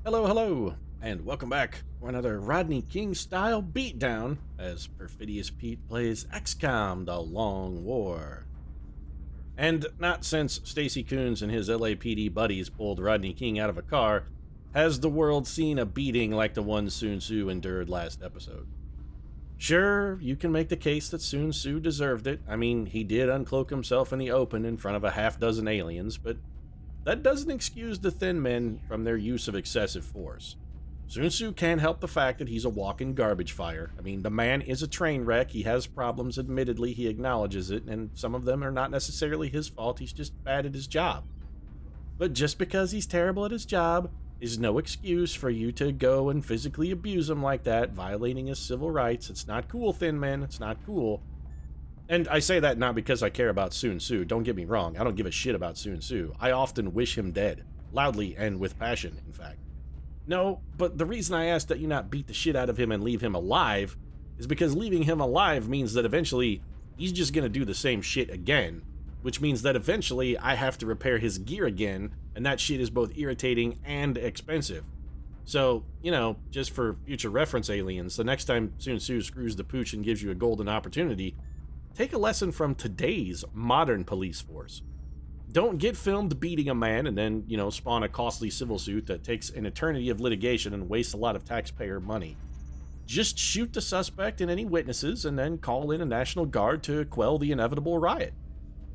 Hello, hello, and welcome back for another Rodney King-style beatdown as Perfidious Pete plays XCOM: The Long War. And not since Stacy Coons and his LAPD buddies pulled Rodney King out of a car has the world seen a beating like the one Sun Tzu endured last episode. Sure, you can make the case that Sun Tzu deserved it. I mean, he did uncloak himself in the open in front of a half-dozen aliens, but that doesn't excuse the Thin Men from their use of excessive force. Sun Tzu can't help the fact that he's a walking garbage fire. I mean, the man is a train wreck. He has problems, admittedly, he acknowledges it, and some of them are not necessarily his fault. He's just bad at his job. But just because he's terrible at his job is no excuse for you to go and physically abuse him like that, violating his civil rights. It's not cool, Thin Men. It's not cool. And I say that not because I care about Sun Tzu. Don't get me wrong. I don't give a shit about Sun Tzu. I often wish him dead. Loudly and with passion, in fact. No, but the reason I ask that you not beat the shit out of him and leave him alive is because leaving him alive means that eventually he's just gonna do the same shit again, which means that eventually I have to repair his gear again, and that shit is both irritating and expensive. So, you know, just for future reference, aliens, the next time Sun Tzu screws the pooch and gives you a golden opportunity, take a lesson from today's modern police force. Don't get filmed beating a man and then, you know, spawn a costly civil suit that takes an eternity of litigation and wastes a lot of taxpayer money. Just shoot the suspect and any witnesses and then call in a National Guard to quell the inevitable riot.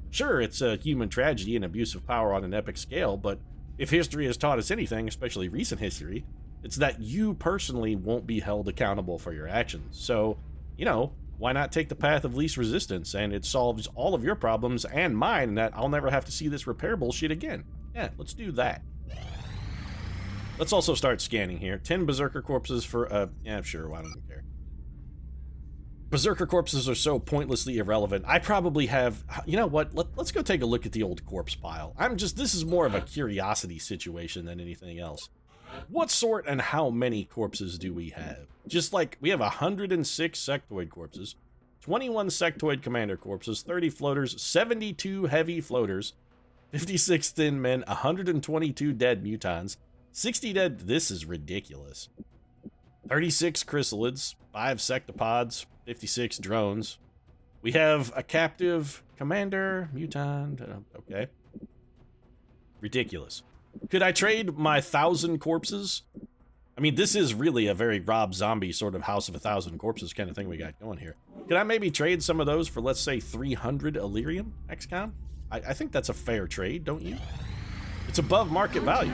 Sure, it's a human tragedy and abuse of power on an epic scale, but if history has taught us anything, especially recent history, it's that you personally won't be held accountable for your actions. So, you know, why not take the path of least resistance, and it solves all of your problems and mine, and that I'll never have to see this repair bullshit again. Yeah, let's do that. Let's also start scanning here. 10 Berserker corpses for, yeah, sure, I don't care. Berserker corpses are so pointlessly irrelevant. I probably have, you know what, let's go take a look at the old corpse pile. This is more of a curiosity situation than anything else. What sort and how many corpses do we have? Just like, we have 106 sectoid corpses, 21 sectoid commander corpses, 30 floaters, 72 heavy floaters, 56 thin men, 122 dead mutons, 60 dead, this is ridiculous, 36 chrysalids, 5 sectopods, 56 drones. We have a captive commander, mutant, okay. Ridiculous. Could I trade my 1,000 corpses? I mean, this is really a very Rob Zombie sort of House of 1,000 Corpses kind of thing we got going here. Could I maybe trade some of those for, let's say, 300 Illyrium XCOM? I think that's a fair trade, don't you? It's above market value.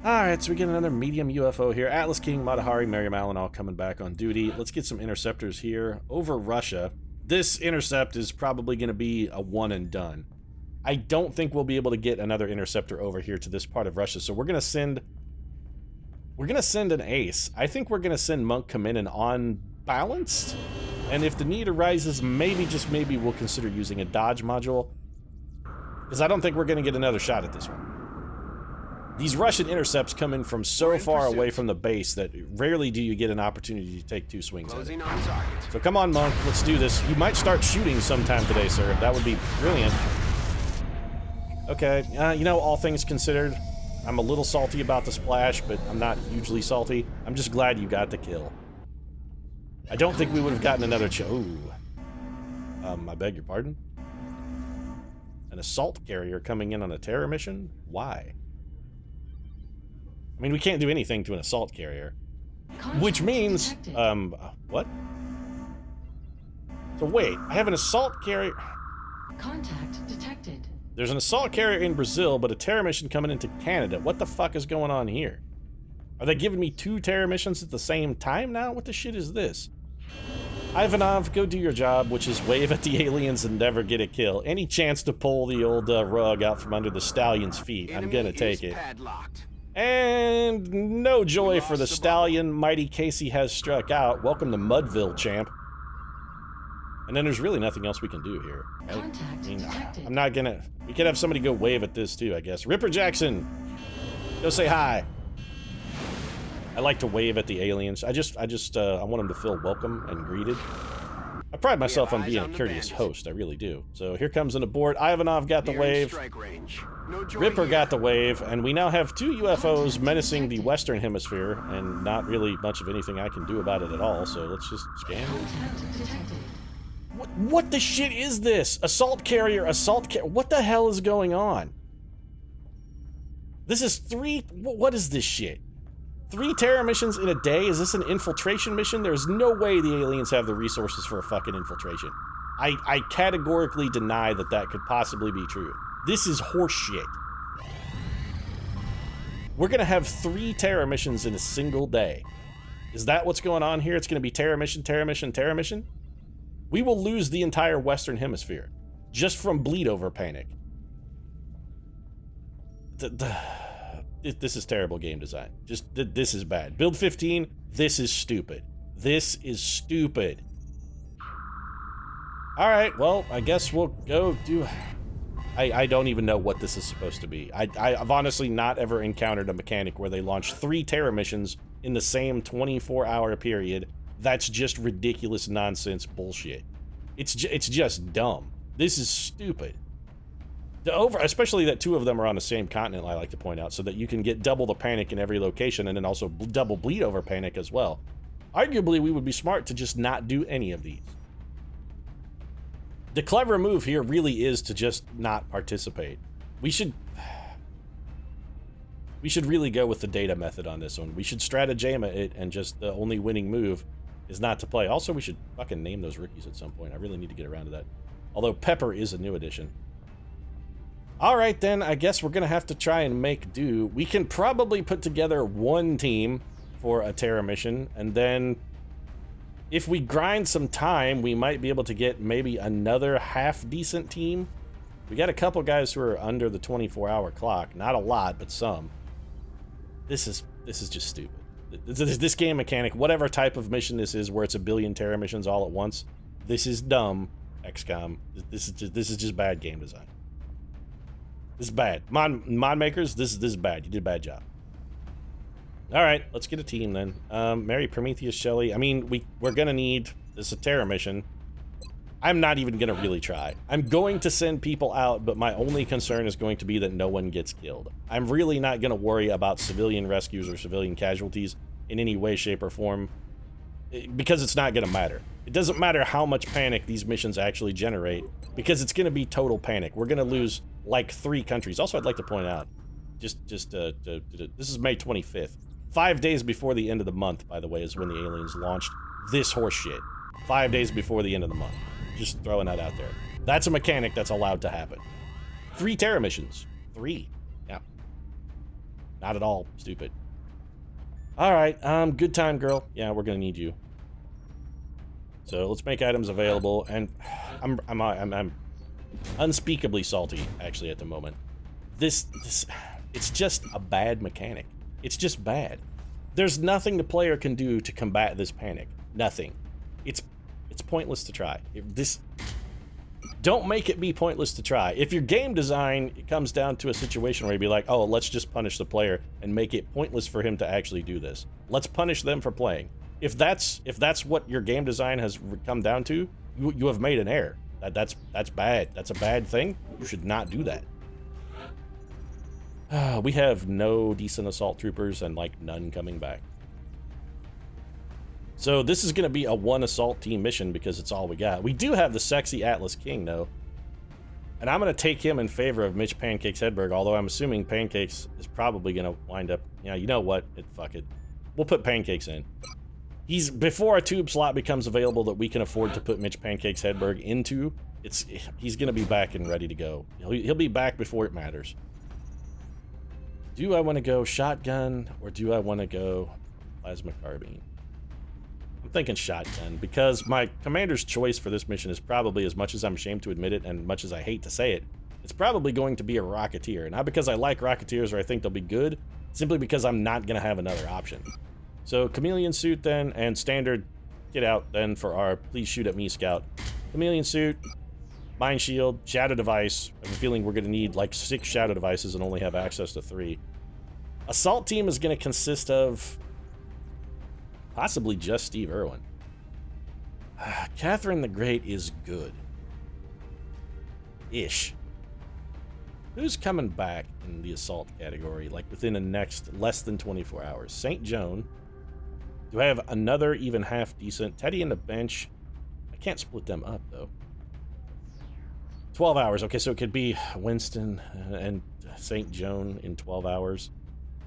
Alright, so we get another medium UFO here. Atlas King, Matahari, Miriam Allen all coming back on duty. Let's get some interceptors here. Over Russia. This intercept is probably going to be a one and done. I don't think we'll be able to get another interceptor over here to this part of Russia, so we're gonna send an ace. I think we're gonna send Monk Kaminin on balanced, and if the need arises, maybe, just maybe, we'll consider using a dodge module, because I don't think we're gonna get another shot at this one. These Russian intercepts come in from so far away from the base that rarely do you get an opportunity to take two swings at it. So come on, Monk, let's do this. You might start shooting sometime today, sir. That would be brilliant. Okay, you know, all things considered, I'm a little salty about the splash, but I'm not hugely salty. I'm just glad you got the kill. I don't think we would have gotten another I beg your pardon? An assault carrier coming in on a terror mission? Why? I mean, we can't do anything to an assault carrier. Which means, what? So wait, I have an assault carrier. Contact detected. There's an assault carrier in Brazil, but a terror mission coming into Canada. What the fuck is going on here? Are they giving me 2 terror missions at the same time now? What the shit is this? Ivanov, go do your job, which is wave at the aliens and never get a kill. Any chance to pull the old rug out from under the stallion's feet, I'm gonna take it. And no joy for the stallion. Mighty Casey has struck out. Welcome to Mudville, champ. And then there's really nothing else we can do here. I'm not gonna... We could have somebody go wave at this too, I guess. Ripper Jackson! Go say hi! I like to wave at the aliens. I want them to feel welcome and greeted. I pride myself on eyes being on a the courteous bandits. host, I really do. So here comes an abort. Ivanov got the Nearing wave. strike range. No joy Ripper here. got the wave, and we now have 2 UFOs menacing the Western Hemisphere, and not really much of anything I can do about it at all, so let's just scan. Contact detected. What the shit is this? Assault carrier, what the hell is going on? This is 3, what is this shit? 3 terror missions in a day? Is this an infiltration mission? There's no way the aliens have the resources for a fucking infiltration. I categorically deny that that could possibly be true. This is horseshit. We're gonna have 3 terror missions in a single day. Is that what's going on here? It's gonna be terror mission, terror mission, terror mission? We will lose the entire Western Hemisphere just from bleed over panic. This is terrible game design. This is bad. Build 15, this is stupid. This is stupid. All right, well, I guess we'll go do... I don't even know what this is supposed to be. I've honestly not ever encountered a mechanic where they launch 3 terror missions in the same 24-hour period. That's just ridiculous nonsense bullshit. It's just dumb. This is stupid. Especially that 2 of them are on the same continent, I like to point out, so that you can get double the panic in every location and then also double bleed over panic as well. Arguably, we would be smart to just not do any of these. The clever move here really is to just not participate. We should really go with the data method on this one. We should stratagema it, and just the only winning move is not to play. Also, we should fucking name those rookies at some point. I really need to get around to that. Although Pepper is a new addition. All right, then, I guess we're gonna have to try and make do. We can probably put together 1 team for a terror mission, and then if we grind some time, we might be able to get maybe another half-decent team. We got a couple guys who are under the 24-hour clock. Not a lot, but some. This is just stupid. This game mechanic, whatever type of mission this is, where it's a billion terror missions all at once, this is dumb, XCOM. This is just bad game design. This is bad. Mod makers, this is bad. You did a bad job. All right, let's get a team then. Mary, Prometheus, Shelley. I mean, we're gonna need this is a terror mission. I'm not even gonna really try. I'm going to send people out, but my only concern is going to be that no one gets killed. I'm really not gonna worry about civilian rescues or civilian casualties in any way, shape, or form, because it's not gonna matter. It doesn't matter how much panic these missions actually generate, because it's gonna be total panic. We're gonna lose like 3 countries. Also, I'd like to point out, this is May 25th. 5 days before the end of the month, by the way, is when the aliens launched this horse shit. 5 days before the end of the month. Just throwing that out there. That's a mechanic that's allowed to happen. 3 terror missions. 3. Yeah. Not at all stupid. All right, good time, girl. Yeah, we're gonna need you. So let's make items available, and I'm unspeakably salty actually at the moment. This it's just a bad mechanic. It's just bad. There's nothing the player can do to combat this panic. Nothing. It's pointless to try. Don't make it be pointless to try. If your game design comes down to a situation where you'd be like, oh, let's just punish the player and make it pointless for him to actually do this. Let's punish them for playing. If that's what your game design has come down to, you have made an error. That's bad. That's a bad thing. You should not do that. We have no decent assault troopers and like none coming back. So this is going to be a 1 assault team mission because it's all we got. We do have the sexy Atlas King though. And I'm going to take him in favor of Mitch Pancakes Hedberg, although I'm assuming Pancakes is probably going to wind up... Yeah, you know what? Fuck it. We'll put Pancakes in. Before a tube slot becomes available that we can afford to put Mitch Pancakes Hedberg into, he's going to be back and ready to go. He'll be back before it matters. Do I want to go shotgun or do I want to go plasma carbine? I'm thinking shotgun because my commander's choice for this mission is probably, as much as I'm ashamed to admit it and much as I hate to say it, it's probably going to be a Rocketeer. Not because I like Rocketeers or I think they'll be good, simply because I'm not going to have another option. So chameleon suit then, and standard get out then for our please shoot at me scout. Chameleon suit, mine shield, shadow device. I have a feeling we're going to need like 6 shadow devices and only have access to 3. Assault team is going to consist of possibly just Steve Irwin. Catherine the Great is good. Ish. Who's coming back in the assault category, like within the next less than 24 hours? St. Joan. Do I have another even half decent? Teddy and the bench. I can't split them up, though. 12 hours. Okay, so it could be Winston and St. Joan in 12 hours.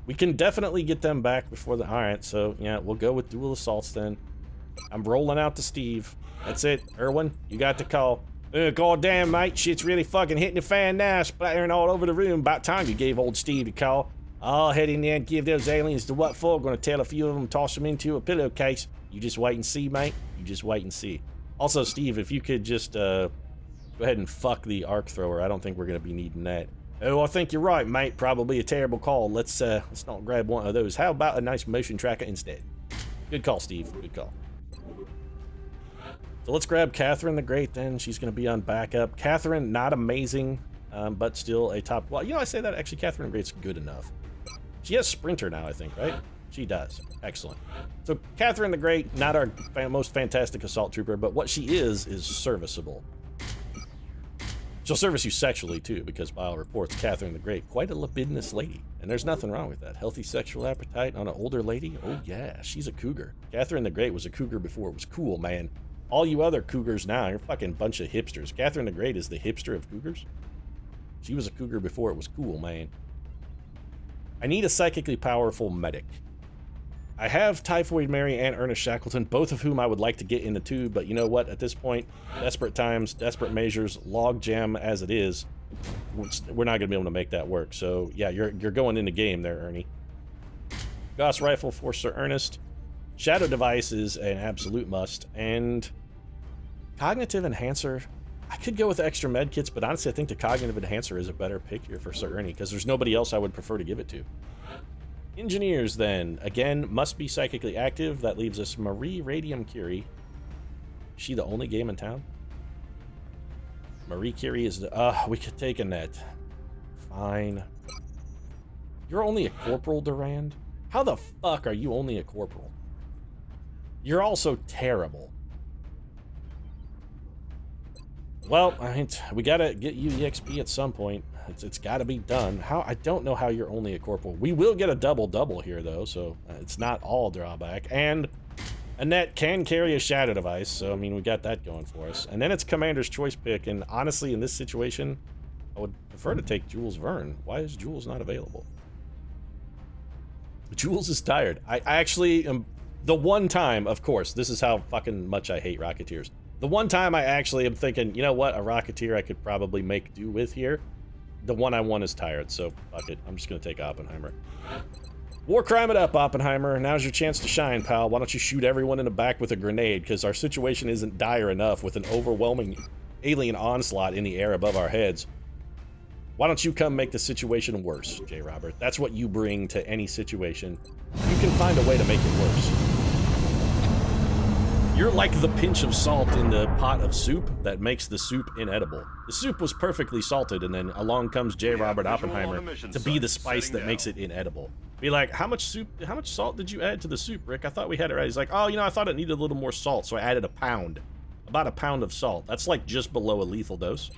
We can definitely get them back before the... Alright, so, yeah, we'll go with dual assaults then. I'm rolling out to Steve. That's it. Erwin, you got the call. God damn, mate, shit's really fucking hitting the fan now, splattering all over the room. About time you gave old Steve a call. I'll head in there and give those aliens the what for. Gonna tell a few of them, toss them into a pillowcase. You just wait and see, mate. You just wait and see. Also, Steve, if you could just go ahead and fuck the arc thrower. I don't think we're gonna be needing that. Oh, I think you're right, mate. Probably a terrible call. Let's not grab one of those. How about a nice motion tracker instead? Good call, Steve. Good call. So let's grab Catherine the Great then. She's going to be on backup. Catherine, not amazing, but still a top... Well, you know, I say that actually Catherine the Great's good enough. She has Sprinter now, I think, right? She does. Excellent. So Catherine the Great, not our most fantastic assault trooper, but what she is serviceable. She'll service you sexually, too, because by all reports, Catherine the Great, quite a libidinous lady. And there's nothing wrong with that. Healthy sexual appetite on an older lady? Oh, yeah, she's a cougar. Catherine the Great was a cougar before it was cool, man. All you other cougars now, you're a fucking bunch of hipsters. Catherine the Great is the hipster of cougars. She was a cougar before it was cool, man. I need a psychically powerful medic. I have Typhoid Mary and Ernest Shackleton, both of whom I would like to get in the tube, but you know what? At this point, desperate times, desperate measures, log jam as it is, we're not going to be able to make that work. So, yeah, you're going in the game there, Ernie. Gauss Rifle for Sir Ernest. Shadow Device is an absolute must, and Cognitive Enhancer, I could go with extra med kits, but honestly I think the Cognitive Enhancer is a better pick here for Sir Ernie, because there's nobody else I would prefer to give it to. Engineers then, again, must be psychically active. That leaves us Marie Radium Curie. Is she the only game in town? Marie Curie is the, we could take a net. Fine. You're only a corporal, Durand? How the fuck are you only a corporal? You're also terrible. Well, I mean, we gotta get you the XP at some point. It's gotta be done. How? I don't know how you're only a corporal. We will get a double-double here, though, so it's not all drawback. And Annette can carry a Shadow Device, so, I mean, we got that going for us. And then it's Commander's Choice pick, and honestly, in this situation, I would prefer to take Jules Verne. Why is Jules not available? Jules is tired. I actually am... The one time, of course, this is how fucking much I hate Rocketeers. The one time I actually am thinking, you know what, a Rocketeer I could probably make do with here. The one I want is tired, so fuck it. I'm just gonna take Oppenheimer. War crime it up, Oppenheimer. Now's your chance to shine, pal. Why don't you shoot everyone in the back with a grenade, because our situation isn't dire enough with an overwhelming alien onslaught in the air above our heads. Why don't you come make the situation worse, J. Robert? That's what you bring to any situation. You can find a way to make it worse. You're like the pinch of salt in the pot of soup that makes the soup inedible. The soup was perfectly salted, and then along comes J. Robert Oppenheimer to be the spice that makes it inedible. Be like, how much salt did you add to the soup, Rick? I thought we had it right. He's like, oh, you know, I thought it needed a little more salt, so I added a pound. About a pound of salt. That's like just below a lethal dose.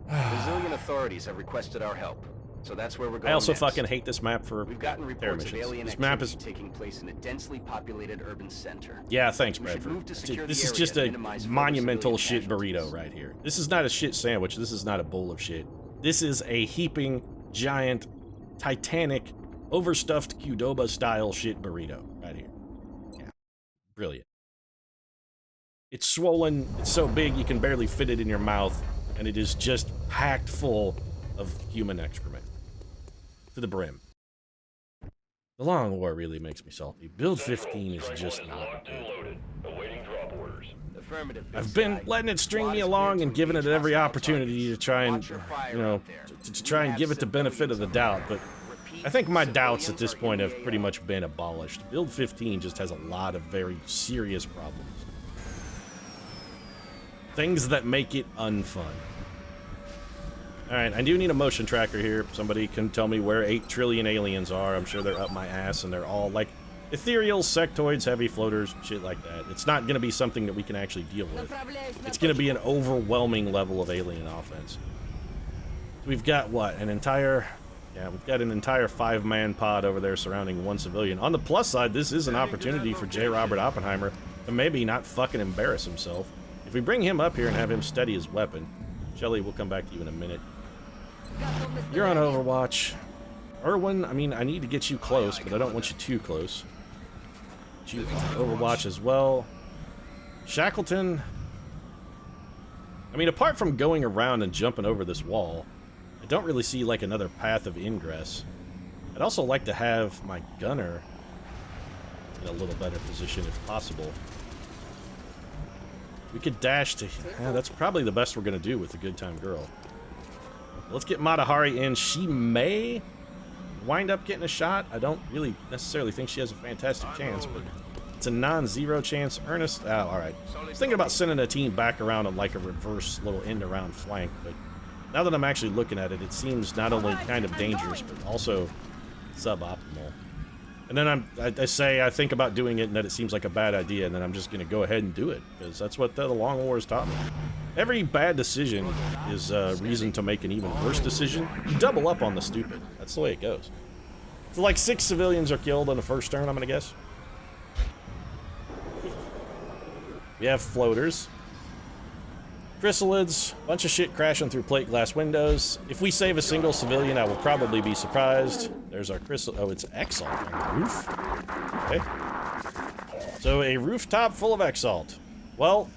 Brazilian authorities have requested our help, so that's where we're going. I also next. fucking hate this map for We've gotten reports of alien this map activity is taking place in a densely populated urban center. yeah, thanks, We should Bradford. move to secure This the is area just to a minimize further monumental civilian shit casualties. burrito right here. This is not a shit sandwich. This is not a bowl of shit. This is a heaping, giant, titanic, overstuffed Qdoba-style shit burrito right here. Yeah, brilliant. It's swollen. It's so big you can barely fit it in your mouth, and it is just packed full of human excrement to the brim. The Long War really makes me salty. Build 15 is just not good. I've been letting it string me along and giving it every opportunity to try and, you know, to try and give it the benefit of the doubt, but I think my doubts at this point have pretty much been abolished. Build 15 just has a lot of very serious problems. Things that make it unfun. Alright, I do need a motion tracker here. Somebody can tell me where 8 trillion aliens are. I'm sure they're up my ass, and they're all, like, ethereals, sectoids, heavy floaters, shit like that. It's not going to be something that we can actually deal with. It's going to be an overwhelming level of alien offense. We've got what? An entire... Yeah, we've got an entire 5-man pod over there surrounding one civilian. On the plus side, this is an opportunity for J. Robert Oppenheimer to maybe not fucking embarrass himself. If we bring him up here and have him steady his weapon... Shelly, we'll come back to you in a minute. You're on Overwatch. Irwin, I mean, I need to get you close, but I don't want you too close. Get you on Overwatch as well. Shackleton... I mean, apart from going around and jumping over this wall... I don't really see, like, another path of ingress. I'd also like to have my gunner in a little better position if possible. We could dash to... Yeah, that's probably the best we're going to do with the Good Time Girl. Let's get Matahari in. She may wind up getting a shot. I don't really necessarily think she has a fantastic chance, but it's a non-zero chance. Ernest... Oh, alright. I was thinking about sending a team back around on, like, a reverse little end-around flank, but... Now that I'm actually looking at it, it seems not only kind of dangerous, but also suboptimal. And then I think about doing it, and that it seems like a bad idea, and then I'm just going to go ahead and do it, because that's what the Long War has taught me. Every bad decision is a reason to make an even worse decision. You double up on the stupid. That's the way it goes. So like 6 civilians are killed on the first turn, I'm going to guess. We have floaters. Chrysalids, bunch of shit crashing through plate glass windows. If we save a single civilian, I will probably be surprised. There's our Chrysalid. Oh, it's Exalt on the roof. Okay. So a rooftop full of Exalt. Well,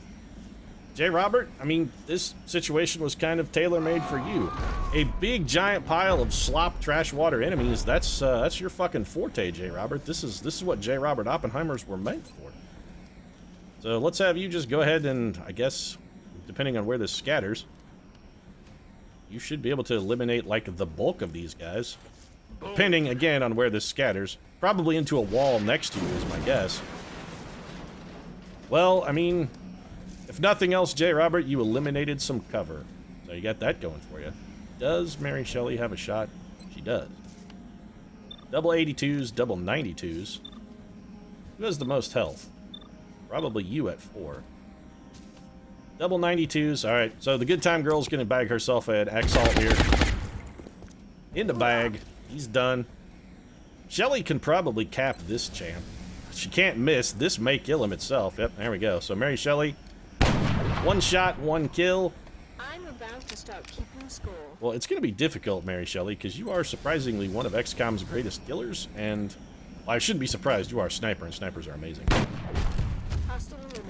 J. Robert, I mean, this situation was kind of tailor-made for you. A big giant pile of slop trash water enemies. That's your fucking forte, J. Robert. This is what J. Robert Oppenheimers were meant for. So let's have you just go ahead and, I guess, depending on where this scatters, you should be able to eliminate, like, the bulk of these guys. Depending, again, on where this scatters. Probably into a wall next to you is my guess. Well, I mean, if nothing else, J. Robert, you eliminated some cover. So you got that going for you. Does Mary Shelley have a shot? She does. Double 82s, double 92s. Who has the most health? Probably you at 4. Double 92s. Alright, so the Good Time Girl's gonna bag herself an Exalt here. In the bag. He's done. Shelly can probably cap this champ. She can't miss. This may kill him itself. Yep, there we go. So Mary Shelley, 1 shot, 1 kill. I'm about to start keeping score. Well, it's gonna be difficult, Mary Shelley, because you are surprisingly one of XCOM's greatest killers, and well, I shouldn't be surprised. You are a sniper, and snipers are amazing.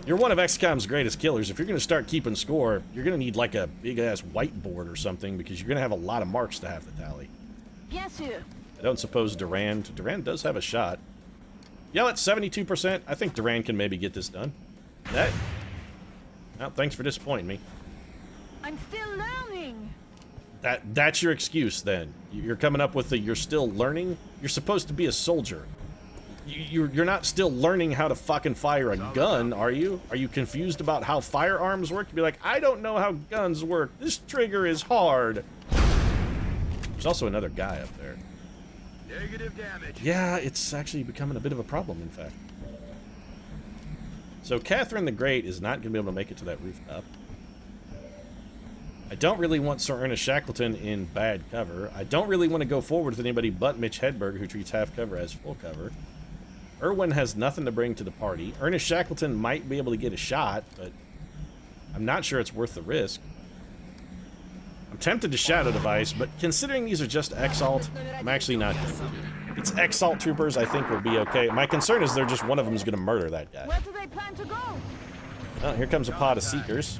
You're one of XCOM's greatest killers. If you're going to start keeping score, you're going to need like a big-ass whiteboard or something, because you're going to have a lot of marks to have to tally. Yes, sir. I don't suppose Durand does have a shot. Yeah, at 72%, I think Durand can maybe get this done. That... Well, thanks for disappointing me. I'm still learning. That's your excuse, then. You're coming up with the you're still learning? You're supposed to be a soldier. You're not still learning how to fucking fire a gun, are you? Are you confused about how firearms work? You'd be like, I don't know how guns work. This trigger is hard. There's also another guy up there. Negative damage. Yeah, it's actually becoming a bit of a problem, in fact. So Catherine the Great is not going to be able to make it to that rooftop. I don't really want Sir Ernest Shackleton in bad cover. I don't really want to go forward with anybody but Mitch Hedberg, who treats half cover as full cover. Irwin has nothing to bring to the party. Ernest Shackleton might be able to get a shot, but I'm not sure it's worth the risk. I'm tempted to Shadow Device, but considering these are just Exalt, I'm actually not going to. It's Exalt troopers, I think will be okay. My concern is they're just one of them is going to murder that guy. Where do they plan to go? Oh, here comes a pod of Seekers.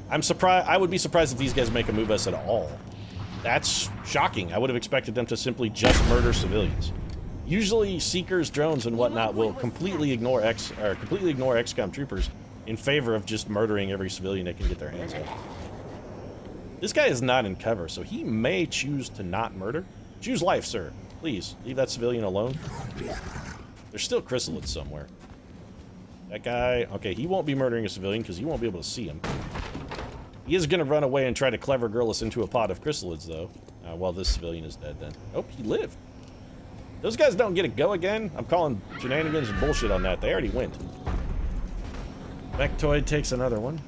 I'm surprised. I would be surprised if these guys make a move us at all. That's shocking. I would have expected them to simply just murder civilians. Usually, Seekers, drones, and whatnot will completely ignore XCOM troopers in favor of just murdering every civilian they can get their hands on. This guy is not in cover, so he may choose to not murder. Choose life, sir. Please, leave that civilian alone. There's still chrysalids somewhere. That guy... Okay, he won't be murdering a civilian because you won't be able to see him. He is going to run away and try to clever girl us into a pot of chrysalids, though. Well, this civilian is dead, then. Oh, he lived. Those guys don't get to go again. I'm calling shenanigans and bullshit on that. They already went. Mechtoid takes another one.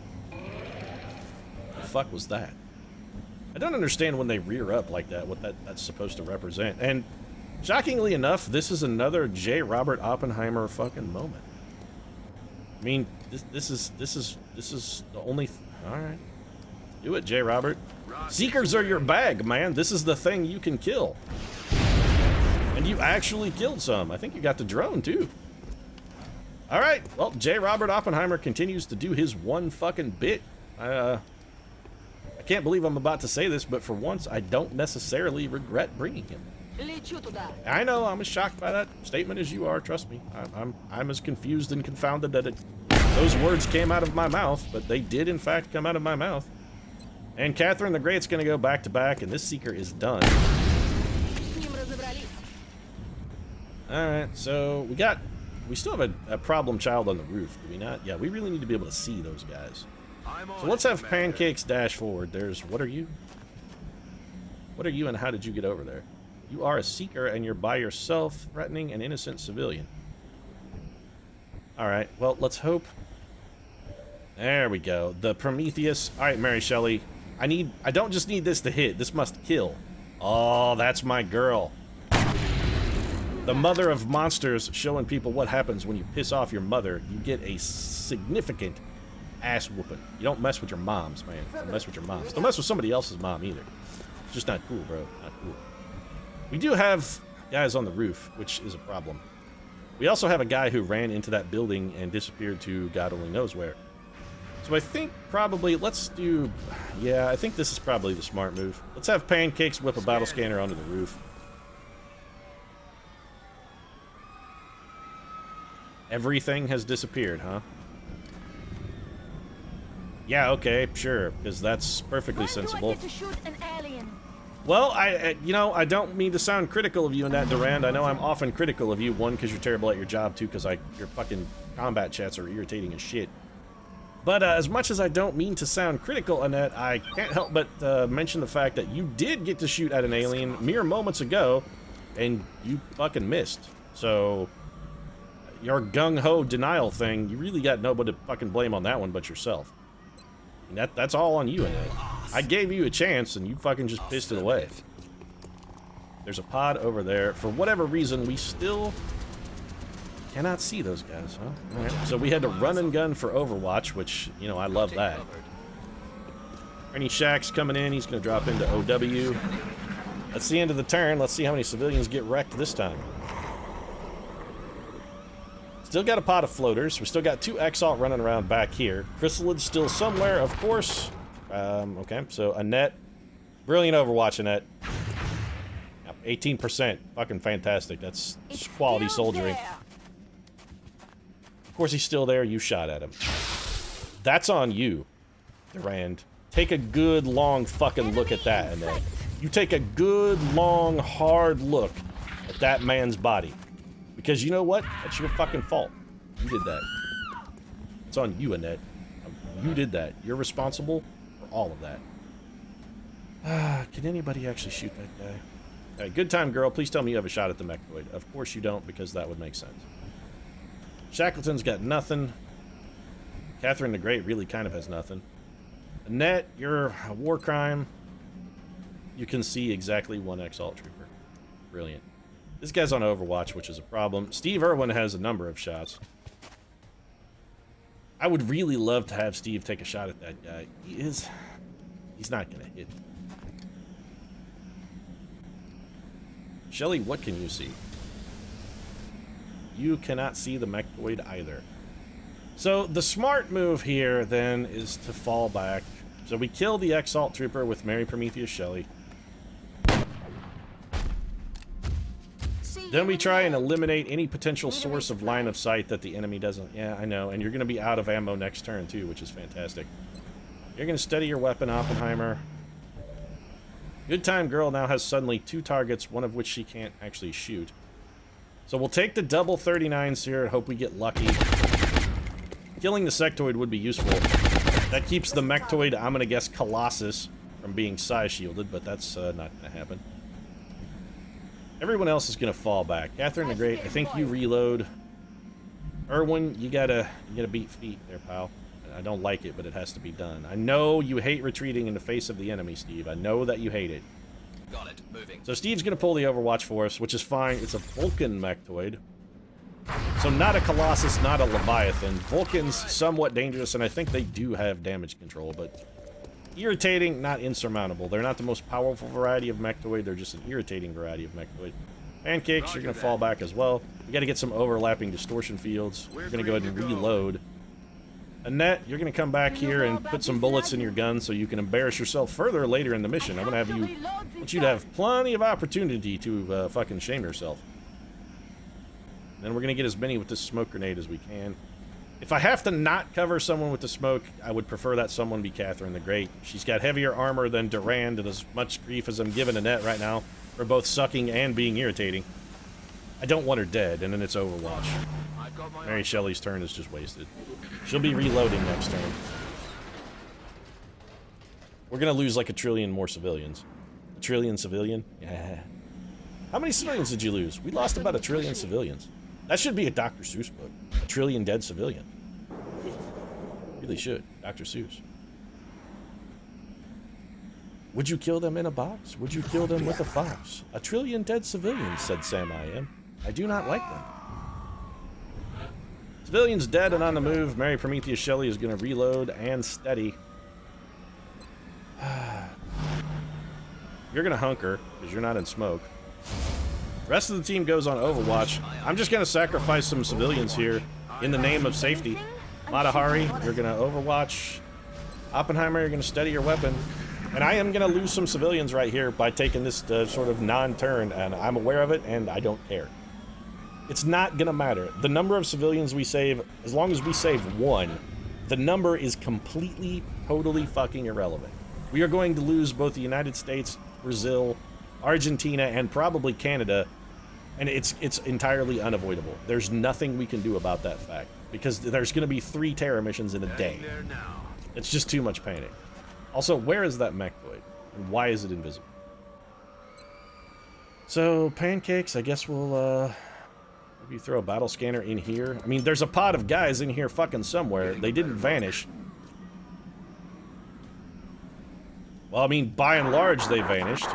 The fuck was that? I don't understand when they rear up like that, what that's supposed to represent. And shockingly enough, this is another J. Robert Oppenheimer fucking moment. I mean, this is the only. All right, do it, J. Robert. Seekers are your bag, man. This is the thing you can kill. And you actually killed some. I think you got the drone too. All right. Well, J. Robert Oppenheimer continues to do his one fucking bit. I can't believe I'm about to say this, but for once, I don't necessarily regret bringing him. I know, I'm as shocked by that statement as you are, trust me. I'm as confused and confounded that those words came out of my mouth, but they did in fact come out of my mouth. And Catherine the Great's gonna go back to back, and this Seeker is done. Alright, so we still have a problem child on the roof, do we not? Yeah, we really need to be able to see those guys. So let's have Pancakes dash forward. What are you? What are you and how did you get over there? You are a Seeker and you're by yourself, threatening an innocent civilian. Alright, well, let's hope. There we go. The Prometheus. Alright, Mary Shelley. I don't just need this to hit. This must kill. Oh, that's my girl. The mother of monsters, showing people what happens when you piss off your mother. You get a significant ass whooping. You don't mess with your moms, man. Don't mess with your moms. Don't mess with somebody else's mom either. It's just not cool, bro. Not cool. We do have guys on the roof, which is a problem. We also have a guy who ran into that building and disappeared to God only knows where. So I think probably, let's do... Yeah, I think this is probably the smart move. Let's have Pancakes whip a battle scanner onto the roof. Everything has disappeared, huh? Yeah, okay, sure, because that's perfectly sensible. Why do I get to shoot an alien? Well, I don't mean to sound critical of you in that, Durand. I know I'm often critical of you. One, because you're terrible at your job. Two, because your fucking combat chats are irritating as shit. But as much as I don't mean to sound critical, Annette, I can't help but mention the fact that you did get to shoot at an alien mere moments ago, and you fucking missed. So, your gung-ho denial thing, you really got nobody to fucking blame on that one but yourself. And that's all on you, Annette. I gave you a chance, and you fucking just pissed it away. There's a pod over there. For whatever reason, we still cannot see those guys, huh? Alright, so we had to run and gun for Overwatch, which, you know, I love that. Ernie Shack's coming in. He's going to drop into OW. That's the end of the turn. Let's see how many civilians get wrecked this time. Still got a pot of floaters. We still got 2 Exalt running around back here. Chrysalid's still somewhere, of course. Okay, so Annette. Brilliant Overwatch, Annette. Yep, 18%. Fucking fantastic. That's quality soldiering. Of course he's still there. You shot at him. That's on you, Durand. Take a good, long fucking look at that, Annette. You take a good, long, hard look at that man's body. Because you know what? That's your fucking fault. You did that. It's on you, Annette. You did that. You're responsible for all of that. Can anybody actually shoot that guy? Alright, good time, girl. Please tell me you have a shot at the Mechtoid. Of course you don't, because that would make sense. Shackleton's got nothing. Catherine the Great really kind of has nothing. Annette, you're a war crime. You can see exactly 1 Exalt Trooper. Brilliant. This guy's on Overwatch, which is a problem. Steve Irwin has a number of shots. I would really love to have Steve take a shot at that guy. He's not going to hit. Shelly, what can you see? You cannot see the Mechtoid either. So the smart move here, then, is to fall back. So we kill the Exalt Trooper with Mary Prometheus Shelley. Then we try and eliminate any potential source of line of sight that the enemy doesn't... Yeah, I know. And you're going to be out of ammo next turn, too, which is fantastic. You're going to steady your weapon, Oppenheimer. Good Time Girl now has suddenly 2 targets, one of which she can't actually shoot. So we'll take the double 39s here and hope we get lucky. Killing the Sectoid would be useful. That keeps the Mechtoid, I'm going to guess Colossus, from being size shielded, but that's not going to happen. Everyone else is going to fall back. Catherine the Great, I think you reload. Erwin, you gotta beat feet there, pal. I don't like it, but it has to be done. I know you hate retreating in the face of the enemy, Steve. I know that you hate it. Got it. Moving. So Steve's going to pull the Overwatch for us, which is fine. It's a Vulcan mechtoid. So not a Colossus, not a Leviathan. Vulcan's somewhat dangerous, and I think they do have damage control, but irritating, not insurmountable. They're not the most powerful variety of mechtoid. They're just an irritating variety of mechtoid. Pancakes, you're going to fall back as well. We got to get some overlapping distortion fields. We're going to go ahead and reload. Annette, you're going to come back here and put some bullets in your gun so you can embarrass yourself further later in the mission. I'm going to have you... I want you to have plenty of opportunity to fucking shame yourself. Then we're going to get as many with this smoke grenade as we can. If I have to not cover someone with the smoke, I would prefer that someone be Catherine the Great. She's got heavier armor than Durand, and as much grief as I'm giving Annette right now for both sucking and being irritating. I don't want her dead, and then it's Overwatch. Mary Shelley's turn is just wasted. She'll be reloading next turn. We're gonna lose like a trillion more civilians. A trillion civilian? Yeah. How many civilians did you lose? We lost about 1 trillion civilians. That should be a Dr. Seuss book. 1 trillion dead civilian. Really should. Dr. Seuss. Would you kill them in a box? Would you kill them with a fox? 1 trillion dead civilians, said Sam I Am. I do not like them. Civilians dead and on the move. Mary Prometheus Shelley is going to reload and steady. You're going to hunker, because you're not in smoke. The rest of the team goes on Overwatch. I'm just going to sacrifice some civilians here in the name of safety. Matahari, you're going to Overwatch. Oppenheimer, you're going to steady your weapon. And I am going to lose some civilians right here by taking this sort of non-turn, and I'm aware of it, and I don't care. It's not going to matter. The number of civilians we save, as long as we save 1, the number is completely, totally fucking irrelevant. We are going to lose both the United States, Brazil, Argentina, and probably Canada, and it's entirely unavoidable. There's nothing we can do about that fact, because there's going to be 3 terror missions in a day. It's just too much panic. Also, where is that mechtoid, and why is it invisible? So, Pancakes, I guess we'll, maybe throw a battle scanner in here. I mean, there's a pod of guys in here fucking somewhere. They didn't vanish. Well, I mean, by and large, they vanished.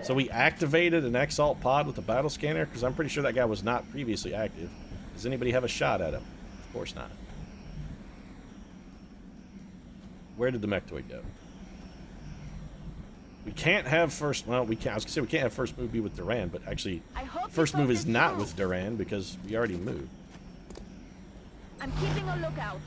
So we activated an Exalt pod with a battle scanner, because I'm pretty sure that guy was not previously active. Does anybody have a shot at him? Of course not. Where did the mechtoid go? We can't have first... Well, we can't... I was going to say we can't have first move be with Durand, but actually, first move is not with Durand, because we already moved. I'm keeping a lookout.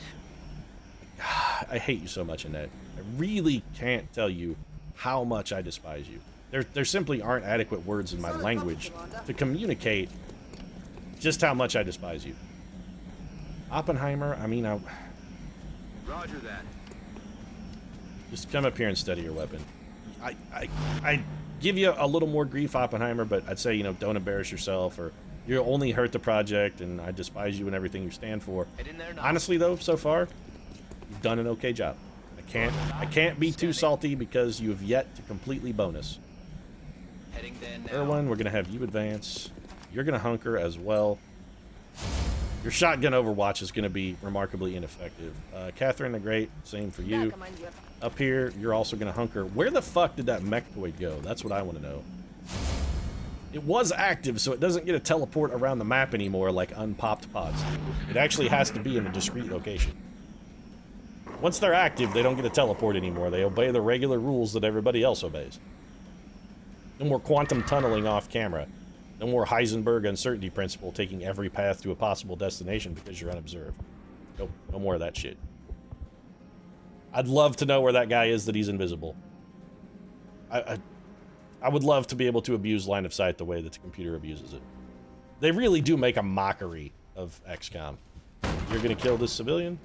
I hate you so much, Annette. I really can't tell you how much I despise you. There simply aren't adequate words in my language to communicate just how much I despise you. Oppenheimer, I mean, Roger that. Just come up here and steady your weapon. I give you a little more grief, Oppenheimer, but I'd say, you know, don't embarrass yourself, or you'll only hurt the project, and I despise you and everything you stand for. Honestly, though, so far, you've done an okay job. I can't be too salty because you have yet to completely bonus. Erwin, we're gonna have you advance. You're gonna hunker as well. Your shotgun Overwatch is gonna be remarkably ineffective. Catherine the Great, same for you. Up here, you're also gonna hunker. Where the fuck did that mechtoid go? That's what I want to know. It was active, so it doesn't get a teleport around the map anymore like unpopped pods. It actually has to be in a discrete location. Once they're active, they don't get a teleport anymore. They obey the regular rules that everybody else obeys. No more quantum tunneling off camera. No more Heisenberg uncertainty principle taking every path to a possible destination because you're unobserved. Nope, no more of that shit. I'd love to know where that guy is that he's invisible. I would love to be able to abuse line of sight the way that the computer abuses it. They really do make a mockery of XCOM. You're gonna kill this civilian?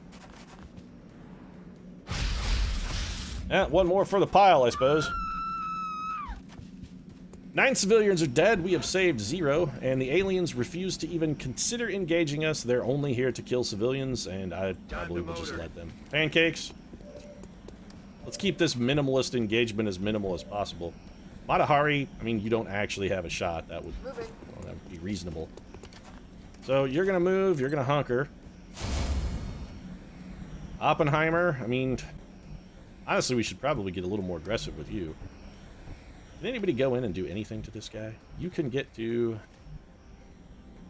One more for the pile, I suppose. 9 civilians are dead, we have saved 0, and the aliens refuse to even consider engaging us. They're only here to kill civilians, and I probably will just let them. Pancakes. Let's keep this minimalist engagement as minimal as possible. Matahari, I mean, you don't actually have a shot. That would be reasonable. So you're going to move. You're going to hunker. Oppenheimer, I mean, honestly, we should probably get a little more aggressive with you. Can anybody go in and do anything to this guy? You can get to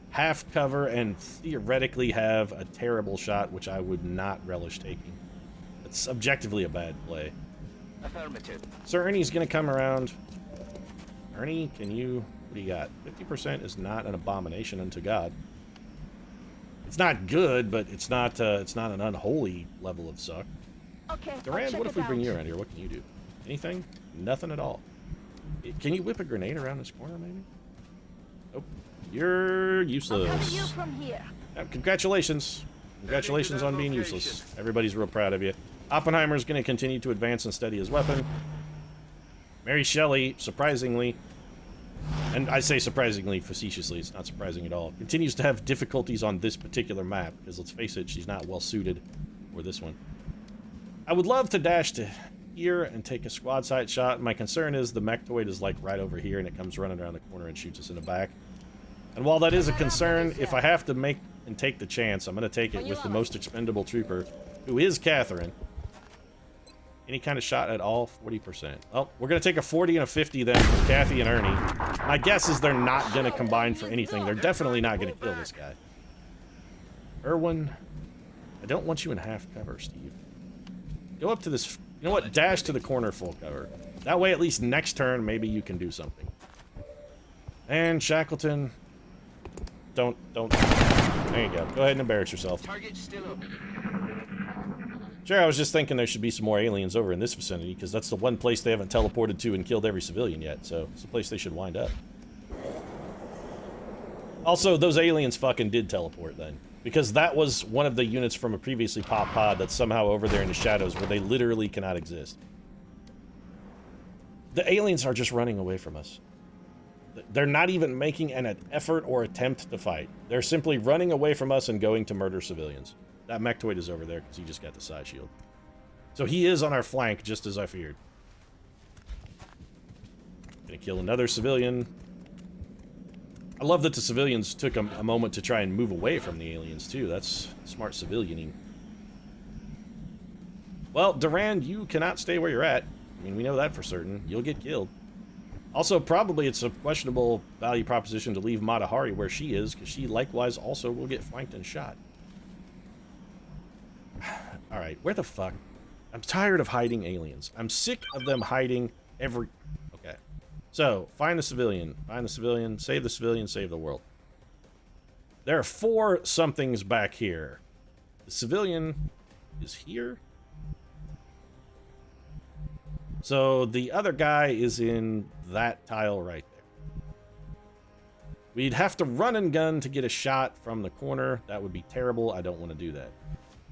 half cover and theoretically have a terrible shot, which I would not relish taking. It's objectively a bad play. Affirmative. So Ernie's going to come around. Ernie, can you... What do you got? 50% is not an abomination unto God. It's not good, but it's not an unholy level of suck. Okay. Durand, what if we bring you around here? What can you do? Anything? Nothing at all. Can you whip a grenade around this corner, maybe? Nope. You're useless. I'm coming you from here. Congratulations. Congratulations on being useless. Everybody's real proud of you. Oppenheimer's going to continue to advance and steady his weapon. Mary Shelley, surprisingly, and I say surprisingly facetiously, it's not surprising at all, continues to have difficulties on this particular map, because let's face it, she's not well suited for this one. I would love to dash to here and take a quad sight shot. My concern is the mechtoid is like right over here and it comes running around the corner and shoots us in the back. And while that is a concern, if I have to make and take the chance, I'm going to take it with the most expendable trooper, who is Catherine. Any kind of shot at all? 40%. Oh, we're going to take a 40 and a 50 then from Kathy and Ernie. My guess is they're not going to combine for anything. They're definitely not going to kill this guy. Erwin, I don't want you in half cover, Steve. Go up to this... You know what? Dash to the corner full cover. That way, at least next turn, maybe you can do something. And Shackleton... Don't... There you go. Go ahead and embarrass yourself. Target still open. Sure, I was just thinking there should be some more aliens over in this vicinity, because that's the one place they haven't teleported to and killed every civilian yet, so it's the place they should wind up. Also, those aliens fucking did teleport then, because that was one of the units from a previously popped pod that's somehow over there in the shadows where they literally cannot exist. The aliens are just running away from us. They're not even making an effort or attempt to fight. They're simply running away from us and going to murder civilians. That mechtoid is over there because he just got the side shield. So he is on our flank, just as I feared. Gonna kill another civilian. I love that the civilians took a moment to try and move away from the aliens, too. That's smart civilianing. Well, Durand, you cannot stay where you're at. I mean, we know that for certain. You'll get killed. Also, probably it's a questionable value proposition to leave Matahari where she is, because she likewise also will get flanked and shot. Alright, where the fuck? I'm tired of hiding aliens. I'm sick of them hiding every... Okay. So, find the civilian. Find the civilian. Save the civilian. Save the world. There are 4 somethings back here. The civilian is here. So, the other guy is in that tile right there. We'd have to run and gun to get a shot from the corner. That would be terrible. I don't want to do that.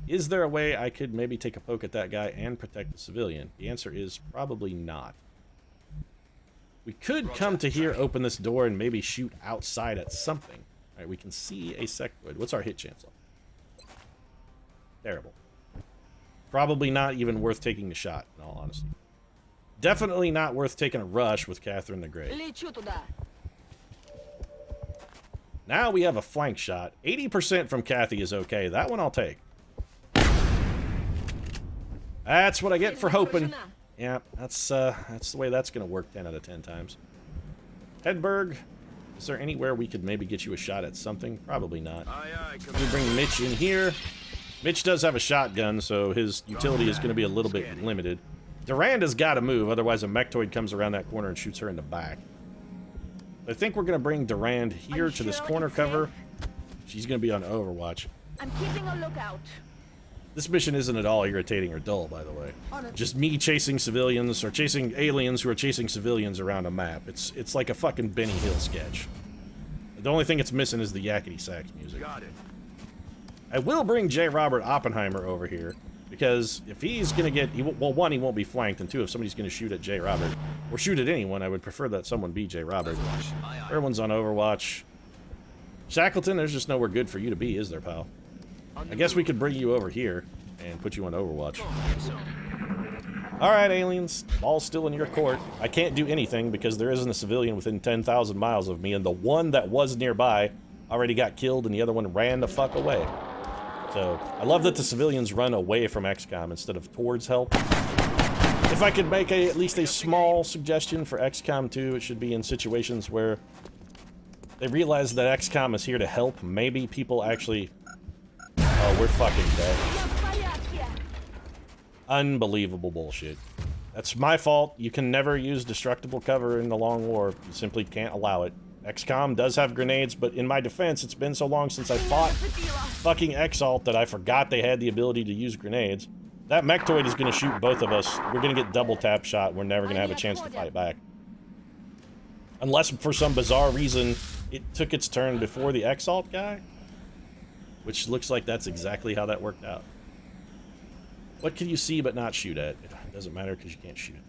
Is there a way I could maybe take a poke at that guy and protect the civilian? The answer is probably not. We could come to here, open this door, and maybe shoot outside at something. All right, we can see a sectoid. What's our hit chance on? Terrible. Probably not even worth taking the shot, in all honesty. Definitely not worth taking a rush with Catherine the Great. Now we have a flank shot. 80% from Kathy is okay. That one I'll take. That's what I get for hoping. Yeah, that's the way that's going to work 10 out of 10 times. Hedberg, is there anywhere we could maybe get you a shot at something? Probably not. We bring Mitch in here. Mitch does have a shotgun, so his utility is going to be a little bit limited. Durand has got to move, otherwise a mechtoid comes around that corner and shoots her in the back. I think we're going to bring Durand here to this corner cover. She's going to be on Overwatch. I'm keeping a lookout. This mission isn't at all irritating or dull, by the way. Just me chasing civilians, or chasing aliens who are chasing civilians around a map. It's like a fucking Benny Hill sketch. The only thing it's missing is the yakety sax music. Got it. I will bring J. Robert Oppenheimer over here, because if he's gonna get... well, 1, he won't be flanked, and 2, if somebody's gonna shoot at J. Robert, or shoot at anyone, I would prefer that someone be J. Robert. Everyone's on Overwatch. Shackleton, there's just nowhere good for you to be, is there, pal? I guess we could bring you over here and put you on Overwatch. Alright, aliens. Ball's still in your court. I can't do anything because there isn't a civilian within 10,000 miles of me, and the one that was nearby already got killed and the other one ran the fuck away. So, I love that the civilians run away from XCOM instead of towards help. If I could make at least a small suggestion for XCOM 2, it should be in situations where they realize that XCOM is here to help. Maybe people actually... Oh, we're fucking dead. Unbelievable bullshit. That's my fault. You can never use destructible cover in the Long War. You simply can't allow it. XCOM does have grenades, but in my defense, it's been so long since I fought fucking Exalt that I forgot they had the ability to use grenades. That Mechtoid is going to shoot both of us. We're going to get double tap shot. We're never going to have a chance to fight back. Unless for some bizarre reason, it took its turn before the Exalt guy. Which looks like that's exactly how that worked out. What can you see but not shoot at? It doesn't matter because you can't shoot it.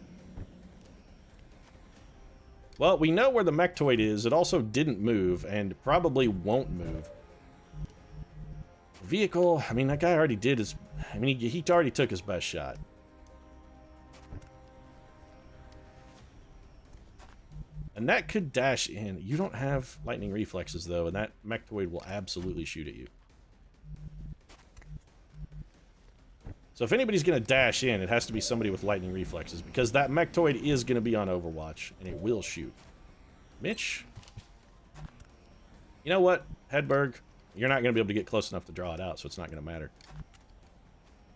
Well, we know where the Mechtoid is. It also didn't move and probably won't move. Vehicle, I mean, that guy already did his... I mean, he already took his best shot. And that could dash in. You don't have lightning reflexes, though, and that Mechtoid will absolutely shoot at you. So if anybody's going to dash in, it has to be somebody with lightning reflexes, because that Mechtoid is going to be on Overwatch, and it will shoot. Mitch? You know what, Hedberg? You're not going to be able to get close enough to draw it out, so it's not going to matter.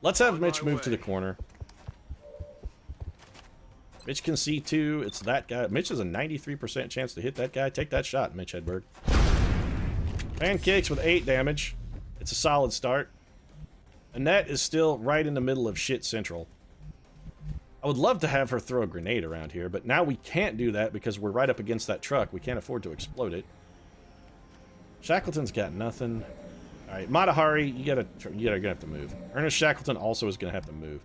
Let's have Mitch move to the corner. Mitch can see, too. It's that guy. Mitch has a 93% chance to hit that guy. Take that shot, Mitch Hedberg. Pancakes with 8 damage. It's a solid start. Annette is still right in the middle of shit central. I would love to have her throw a grenade around here, but now we can't do that because we're right up against that truck. We can't afford to explode it. Shackleton's got nothing. Alright, Matahari, you're gonna have to move. Ernest Shackleton also is gonna have to move.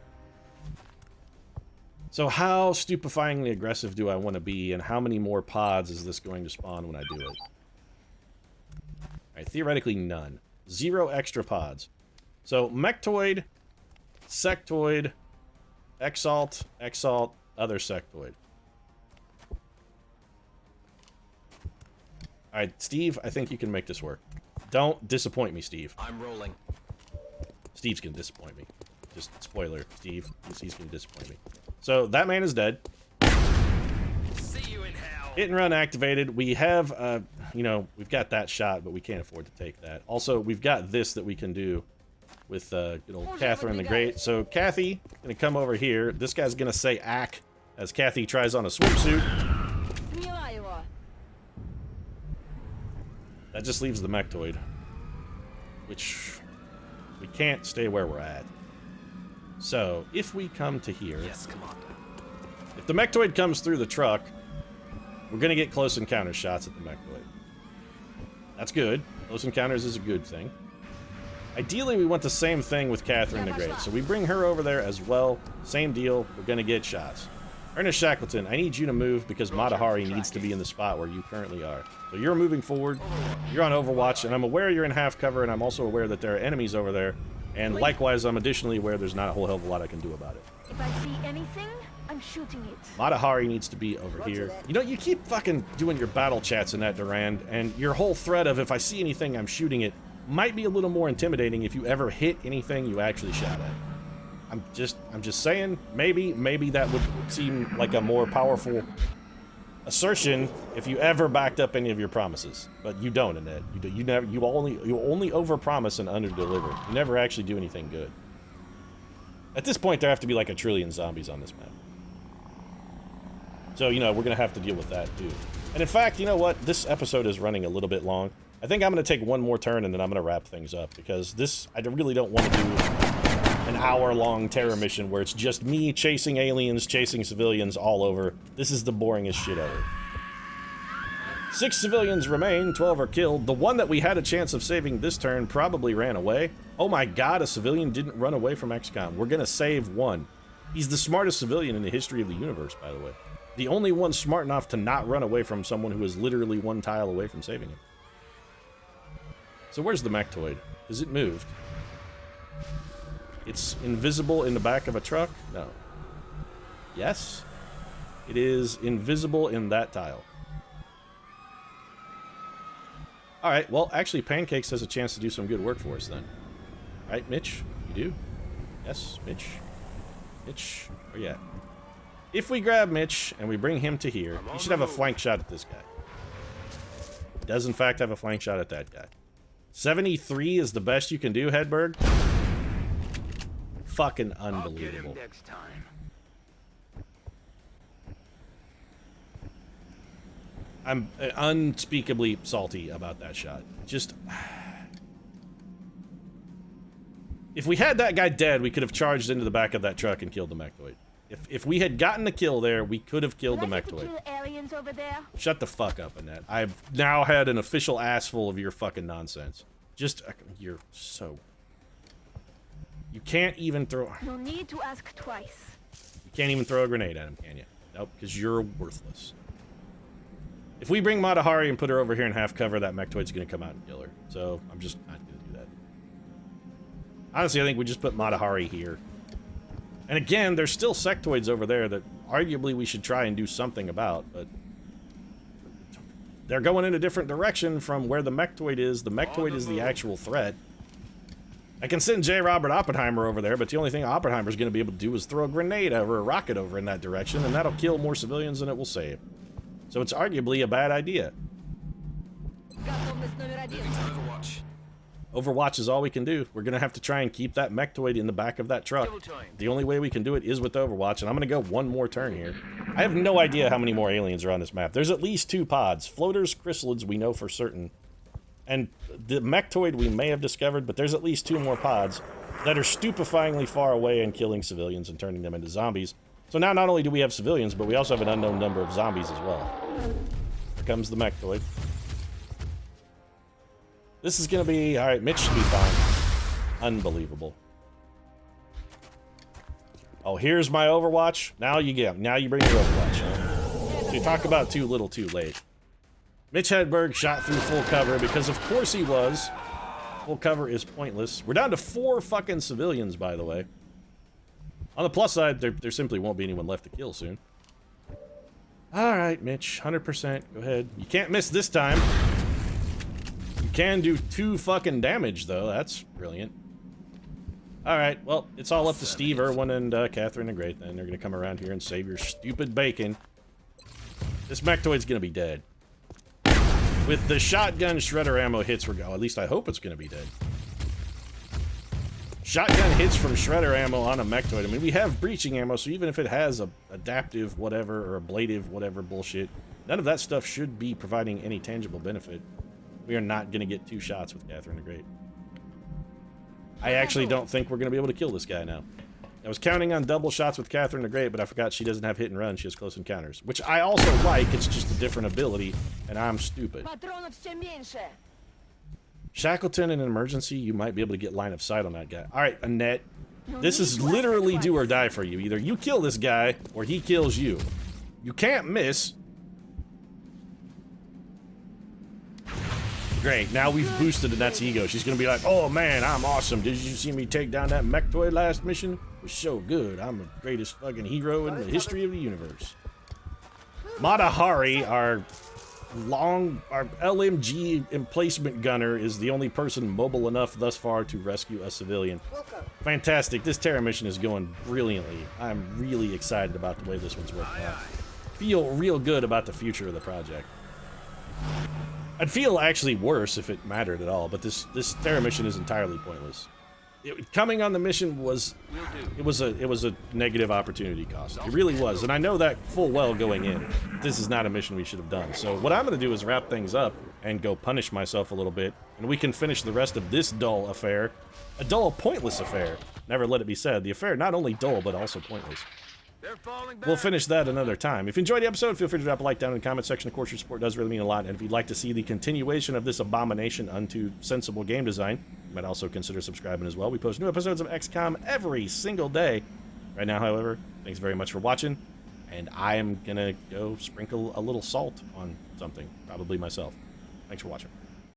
So how stupefyingly aggressive do I want to be, and how many more pods is this going to spawn when I do it? Alright, theoretically none. 0 extra pods. So, Mechtoid, Sectoid, Exalt, Exalt, other Sectoid. Alright, Steve, I think you can make this work. Don't disappoint me, Steve. I'm rolling. Steve's gonna disappoint me. Just spoiler, Steve. He's gonna disappoint me. So, that man is dead. See you in hell. Hit and run activated. We have, you know, we've got that shot, but we can't afford to take that. Also, we've got this that we can do with good old Catherine the Great. So Kathy gonna come over here. This guy's gonna say "ack" as Kathy tries on a swimsuit. That just leaves the Mechtoid, which we can't stay where we're at. So if we come to here, Yes, Commander. if the Mechtoid comes through the truck, we're gonna get close encounter shots at the Mechtoid. That's good. Close encounters is a good thing. Ideally, we want the same thing with Catherine the Great, so we bring her over there as well. Same deal, we're gonna get shots. Ernest Shackleton, I need you to move because Matahari needs to be in the spot where you currently are. So you're moving forward, you're on Overwatch, and I'm aware you're in half cover, and I'm also aware that there are enemies over there, and likewise, I'm additionally aware there's not a whole hell of a lot I can do about it. If I see anything, I'm shooting it. Matahari needs to be over here. You know, you keep fucking doing your battle chats in that, Durand, and your whole thread of if I see anything, I'm shooting it, might be a little more intimidating if you ever hit anything you actually shot at. I'm just saying, maybe that would seem like a more powerful assertion if you ever backed up any of your promises. But you don't, Annette. You only overpromise and underdeliver. You never actually do anything good. At this point, there have to be like a trillion zombies on this map. So, you know, we're gonna have to deal with that too. And in fact, you know what? This episode is running a little bit long. I think I'm going to take one more turn and then I'm going to wrap things up, because this, I really don't want to do an hour-long terror mission where it's just me chasing aliens, chasing civilians all over. This is the boringest shit ever. 6 civilians remain, 12 are killed. The one that we had a chance of saving this turn probably ran away. Oh my god, a civilian didn't run away from XCOM. We're going to save one. He's the smartest civilian in the history of the universe, by the way. The only one smart enough to not run away from someone who is literally one tile away from saving him. So where's the Mechtoid? Has it moved? It's invisible in the back of a truck? No. Yes. It is invisible in that tile. Alright, well, actually, Pancakes has a chance to do some good work for us then. Right, Mitch? You do? Yes, Mitch. Mitch, where you at? If we grab Mitch and we bring him to here, he should have a flank shot at this guy. He does, in fact, have a flank shot at that guy. 73 is the best you can do, Hedberg? Fucking unbelievable. I'll get him next time. I'm unspeakably salty about that shot. Just... If we had that guy dead, we could have charged into the back of that truck and killed the mectoid. If we had gotten the kill there, we could have killed the mectoid. Aliens over there? Shut the fuck up, Annette. I've now had an official ass full of your fucking nonsense. Just... You're so... You can't even throw... No need to ask twice. You can't even throw a grenade at him, can you? Nope, because you're worthless. If we bring Matahari and put her over here in half cover, that mectoid's going to come out and kill her. So, I'm just not going to do that. Honestly, I think we just put Matahari here. And again, there's still sectoids over there that arguably we should try and do something about, but... They're going in a different direction from where the mectoid is. The mectoid is the actual threat. I can send J. Robert Oppenheimer over there, but the only thing Oppenheimer's going to be able to do is throw a grenade over, a rocket over in that direction, and that'll kill more civilians than it will save. So it's arguably a bad idea. Overwatch is all we can do. We're going to have to try and keep that mectoid in the back of that truck. The only way we can do it is with Overwatch, and I'm going to go one more turn here. I have no idea how many more aliens are on this map. There's at least 2 pods. Floaters, chrysalids, we know for certain. And the mectoid we may have discovered, but there's at least 2 more pods that are stupefyingly far away and killing civilians and turning them into zombies. So now not only do we have civilians, but we also have an unknown number of zombies as well. Here comes the mectoid. This is going to be... Alright, Mitch should be fine. Unbelievable. Oh, here's my Overwatch. Now you get him. Now you bring your Overwatch. Huh? So you talk about too little too late. Mitch Hedberg shot through full cover because of course he was. Full cover is pointless. We're down to 4 fucking civilians, by the way. On the plus side, there simply won't be anyone left to kill soon. Alright, Mitch. 100%. Go ahead. You can't miss this time. You can do 2 fucking damage, though. That's brilliant. Alright, well, it's all up to Steve Irwin and Catherine the Great, then. They're gonna come around here and save your stupid bacon. This mectoid's gonna be dead. With the shotgun shredder ammo hits, at least I hope it's gonna be dead. Shotgun hits from shredder ammo on a mectoid. I mean, we have breaching ammo, so even if it has a adaptive whatever or ablative whatever bullshit, none of that stuff should be providing any tangible benefit. We are not going to get 2 shots with Catherine the Great. I actually don't think we're going to be able to kill this guy now. I was counting on double shots with Catherine the Great, but I forgot she doesn't have hit and run. She has close encounters, which I also like. It's just a different ability, and I'm stupid. Shackleton in an emergency, you might be able to get line of sight on that guy. All right, Annette, this is literally do or die for you. Either you kill this guy, or he kills you. You can't miss. Great, now we've boosted Annette's ego. She's gonna be like, oh man, I'm awesome. Did you see me take down that mectoid last mission? It was so good. I'm the greatest fucking hero in the history of the universe. Matahari, our LMG emplacement gunner, is the only person mobile enough thus far to rescue a civilian. Fantastic. This Terra mission is going brilliantly. I'm really excited about the way this one's working out. Feel real good about the future of the project. I'd feel actually worse if it mattered at all, but this Terra mission is entirely pointless. Coming on the mission was a negative opportunity cost. It really was, and I know that full well going in. This is not a mission we should have done. So what I'm going to do is wrap things up and go punish myself a little bit, and we can finish the rest of this dull affair. A dull, pointless affair. Never let it be said. The affair not only dull, but also pointless. We'll finish that another time. If you enjoyed the episode, feel free to drop a like down in the comment section. Of course, your support does really mean a lot. And if you'd like to see the continuation of this abomination unto sensible game design, you might also consider subscribing as well. We post new episodes of XCOM every single day. Right now, however, thanks very much for watching. And I am going to go sprinkle a little salt on something. Probably myself. Thanks for watching.